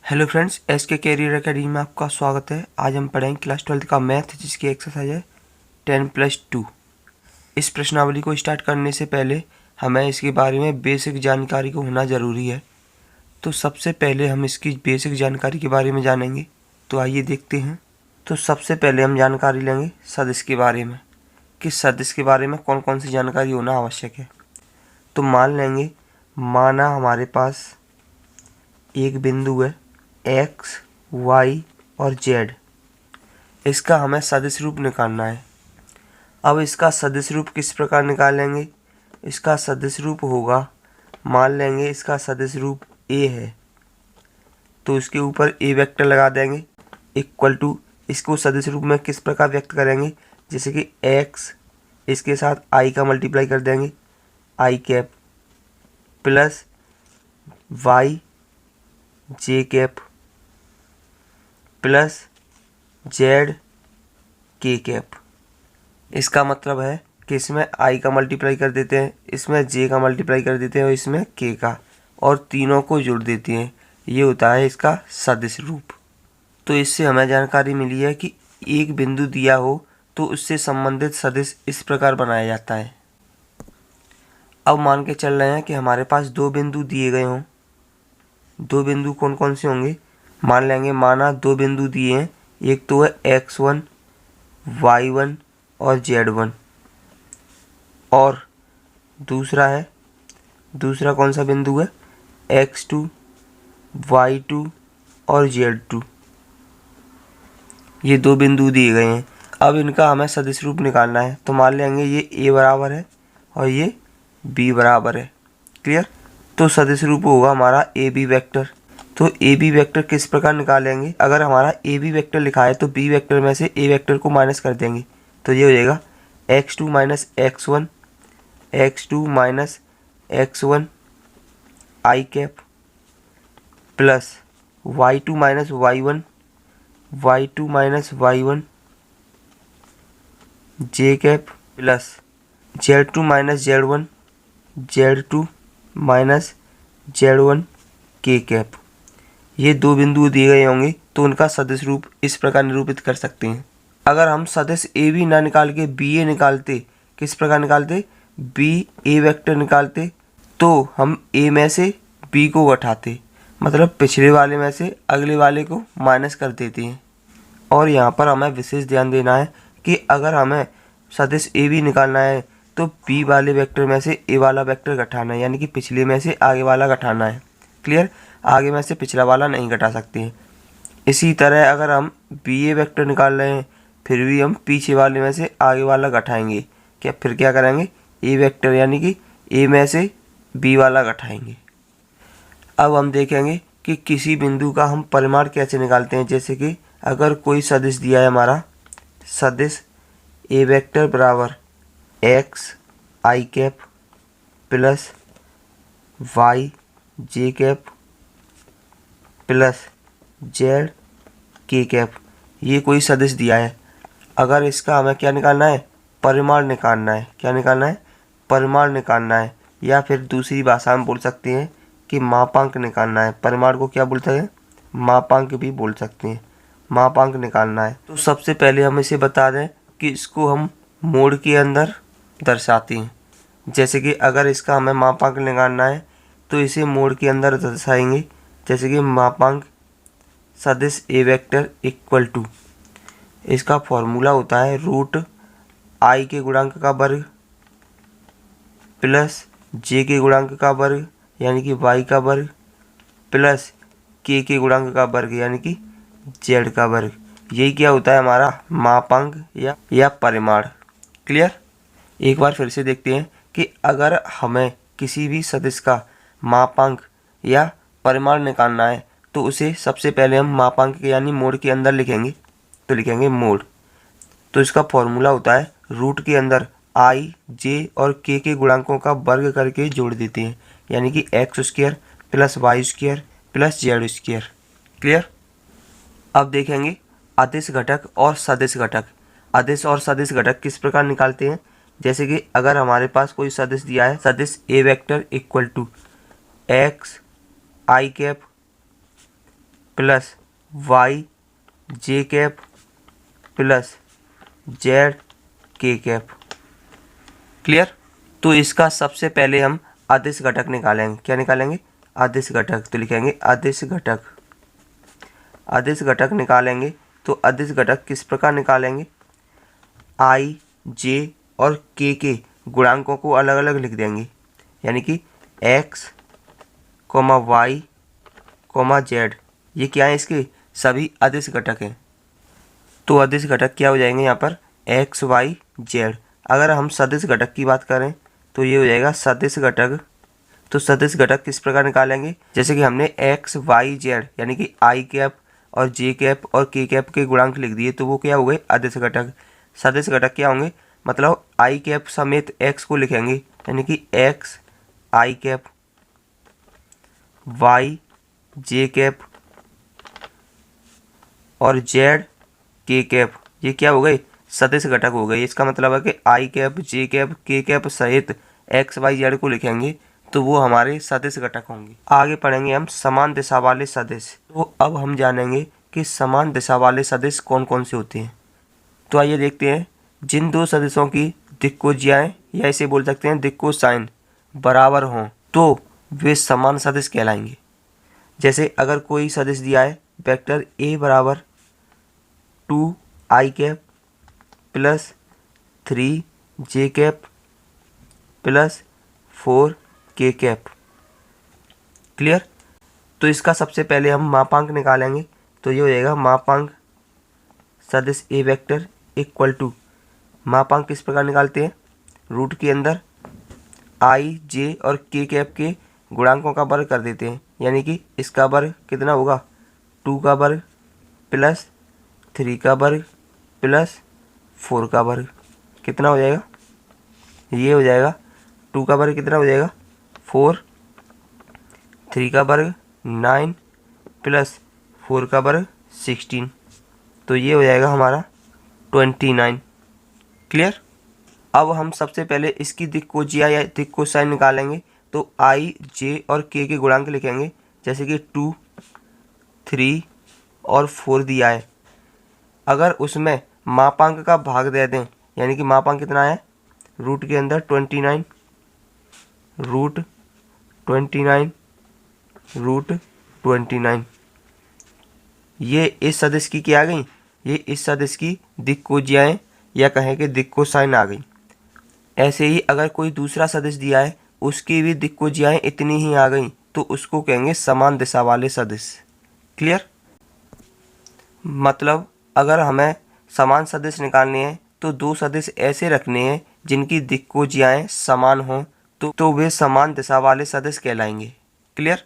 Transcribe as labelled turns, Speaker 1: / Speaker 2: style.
Speaker 1: Hello friends, S के career academy में आपका स्वागत है। आज हम पढ़ेंगे क्लास 12 का मैथ, जिसकी एक्सरसाइज है 10+2। इस प्रश्नावली को स्टार्ट करने से पहले हमें इसके बारे में बेसिक जानकारी को होना ज़रूरी है। तो सबसे पहले हम इसकी बेसिक जानकारी के बारे में जानेंगे। तो आइए देखते हैं। तो सबसे पहले हम जानकारी लेंगे सदिश के बारे में, कि सदिश के बारे में कौन कौन सी जानकारी होना आवश्यक है। तो मान लेंगे, माना हमारे पास एक बिंदु है एक्स, वाई और जेड। इसका हमें सदिश रूप निकालना है। अब इसका सदिश रूप किस प्रकार निकालेंगे? इसका सदिश रूप होगा, मान लेंगे इसका सदिश रूप ए है, तो इसके ऊपर ए वेक्टर लगा देंगे इक्वल टू, इसको सदिश रूप में किस प्रकार व्यक्त करेंगे? जैसे कि एक्स, इसके साथ आई का मल्टीप्लाई कर देंगे, आई cap, plus y j cap, plus z k cap. इसका मतलब है कि इसमें आई का मल्टीप्लाई कर देते हैं, इसमें जे का मल्टीप्लाई कर देते हैं और इसमें के का, और तीनों को जोड़ देते हैं। ये होता है इसका सदिश रूप। तो इससे हमें जानकारी मिली है कि एक बिंदु दिया हो तो उससे संबंधित सदिश इस प्रकार बनाया जाता है। अब मान के चल रहे हैं कि हमारे पास दो बिंदु दिए गए हों। दो बिंदु कौन कौन से होंगे? मान लेंगे, माना दो बिंदु दिए हैं, एक तो है x1, y1 और z1, और दूसरा कौन सा बिंदु है? x2, y2 और z2। ये दो बिंदु दिए गए हैं। अब इनका हमें सदिश रूप निकालना है। तो मान लेंगे ये a बराबर है और ये b बराबर है। क्लियर? तो सदिश रूप होगा हमारा ए बी वेक्टर। तो ए बी वेक्टर किस प्रकार निकालेंगे? अगर हमारा ए बी वेक्टर लिखा है तो बी वेक्टर में से ए वेक्टर को माइनस कर देंगे, तो ये हो जाएगा x2 minus x1, x2 minus x1 i cap, plus y2 minus y1, y2 minus y1 j cap, plus z2 minus z1, z2 minus z1 k cap. ये दो बिंदु दिए गए होंगे तो उनका सदिश रूप इस प्रकार निरूपित कर सकते हैं। अगर हम सदिश ए बी ना निकाल के बी ए निकालते, किस प्रकार निकालते? बी ए वेक्टर निकालते, तो हम ए में से बी को घटाते, मतलब पिछले वाले में से अगले वाले को माइनस कर देते हैं। और यहाँ पर हमें विशेष ध्यान देना है कि अगर हमें सदिश ए बी निकालना है तो बी वाले वेक्टर में से ए वाला वेक्टर घटाना है, यानी कि पिछले में से आगे वाला घटाना है। क्लियर? आगे में से पिछला वाला नहीं घटा सकते हैं। इसी तरह अगर हम बी ए वेक्टर निकाल रहे हैं, फिर भी हम पीछे वाले में से आगे वाला घटाएंगे। फिर क्या करेंगे? ए वेक्टर यानी कि ए में से बी वाला घटाएंगे। अब हम देखेंगे कि किसी बिंदु का हम परिमाण कैसे निकालते हैं। जैसे कि अगर कोई सदिश दिया है हमारा, सदिश ए वेक्टर बराबर x i cap plus y j cap plus z k cap, ये कोई सदिश दिया है। अगर इसका हमें क्या निकालना है? परिमाण निकालना है। क्या निकालना है? परिमाण निकालना है, या फिर दूसरी भाषा में बोल सकते हैं कि मापांक निकालना है। परिमाण को क्या बोलते हैं? मापांक भी बोल सकते हैं। मापांक निकालना है। तो सबसे पहले हम इसे बता दें कि इसको हम मोड के अंदर दर्शाते हैं। जैसे कि अगर इसका हमें मापांक निकालना है तो इसे मोड के अंदर दर्शाएंगे। जैसे कि मापांक सदिश ए वेक्टर इक्वल टू, इसका फॉर्मूला होता है रूट आई के गुणांक का वर्ग प्लस जे के गुणांक का वर्ग यानी कि वाई का वर्ग प्लस के गुणांक का वर्ग यानी कि जेड का वर्ग। यही क्या होता है? हमारा मापांक या परिमाण। क्लियर? एक बार फिर से देखते हैं कि अगर हमें किसी भी सदिश का मापांक या परिमाण निकालना है तो उसे सबसे पहले हम मापांक यानी मोड के अंदर लिखेंगे। तो लिखेंगे मोड। तो इसका फॉर्मूला होता है रूट के अंदर आई जे और के गुणांकों का वर्ग करके जोड़ देते हैं, यानी कि x square plus y square plus z square. Clear? अब देखेंगे अदिश घटक और सदिश घटक। अदिश और सदिश घटक किस प्रकार निकालते हैं? जैसे कि अगर हमारे पास कोई सदिश दिया है, सदिश A vector equal to x i cap plus y j cap plus z k cap. Clear. तो इसका सबसे पहले हम अदिश घटक निकालेंगे। क्या निकालेंगे? अदिश घटक। तो लिखेंगे अदिश घटक। अदिश घटक निकालेंगे तो अदिश घटक किस प्रकार निकालेंगे? आई जे और के गुणांकों को अलग अलग लिख देंगे, यानी कि x, y, z, ये क्या है? इसके सभी अदिश घटक हैं। तो अदिश घटक क्या हो जाएंगे यहाँ पर? x, y, z। अगर हम सदिश घटक की बात करें तो ये हो जाएगा सदिश घटक। तो सदिश घटक किस प्रकार निकालेंगे? जैसे कि हमने x, y, z यानी कि आई कैप और जे कैप और के कैप के गुणांक लिख दिए, तो वो क्या हो गए? अदिश घटक। सदिश घटक क्या होंगे? मतलब आई कैप समेत x को लिखेंगे, यानी कि x आई कैप, y जे कैप और z के कैप। ये क्या हो गए? सदिश घटक हो गए। इसका मतलब है कि आई कैप, जे कैप, के कैप सहित x, y, z को लिखेंगे तो वो हमारे सदिश घटक होंगे। आगे पढ़ेंगे हम समान दिशा वाले सदिश। तो अब हम जानेंगे कि समान दिशा वाले सदिश कौन कौन से होते हैं। तो आइए देखते हैं। जिन दो सदिशों की दिक्कोज्याएं या इसे बोल सकते हैं दिक्कोसाइन बराबर हों तो वे समान सदिश कहलाएंगे। जैसे अगर कोई सदिश दिया है वेक्टर a बराबर 2 आई कैप प्लस 3 जे कैप प्लस 4 के कैप। क्लियर। तो इसका सबसे पहले हम मापांक निकालेंगे। तो ये हो जाएगा मापांक सदिश ए वेक्टर इक्वल टू, मापांक किस प्रकार निकालते हैं? रूट के अंदर आई जे और के कैप के गुणांकों का वर्ग कर देते हैं, यानी कि इसका वर्ग कितना होगा? 2 का वर्ग प्लस 3 का वर्ग प्लस 4 का वर्ग। कितना हो जाएगा? ये हो जाएगा 2 का वर्ग कितना हो जाएगा? 4, 3 का वर्ग 9 प्लस 4 का वर्ग 16। तो ये हो जाएगा हमारा 29। क्लियर। अब हम सबसे पहले इसकी दिक्कोज्या या दिक्कोसाइन निकालेंगे। तो आई जे और के गुणांक लिखेंगे, जैसे कि 2, 3 और 4 दिया है। अगर उसमें मापांक का भाग दे दें, यानी कि मापांक कितना है? रूट के अंदर 29, रूट 29, रूट 29। ये इस सदिश की क्या आ गई? ये इस सदिश की दिक्कोज्याएं या कहें कि दिक्कोसाइन आ गई। ऐसे ही अगर कोई दूसरा सदिश दिया है उसकी भी दिक्कोज्याएं इतनी ही आ गई तो उसको कहेंगे समान दिशा वाले सदिश। क्लियर। मतलब अगर हमें समान सदिश निकालने हैं तो दो सदिश ऐसे रखने हैं जिनकी दिक्कोज्याएं समान हों तो वे समान दिशा वाले सदिश कहलाएंगे। क्लियर।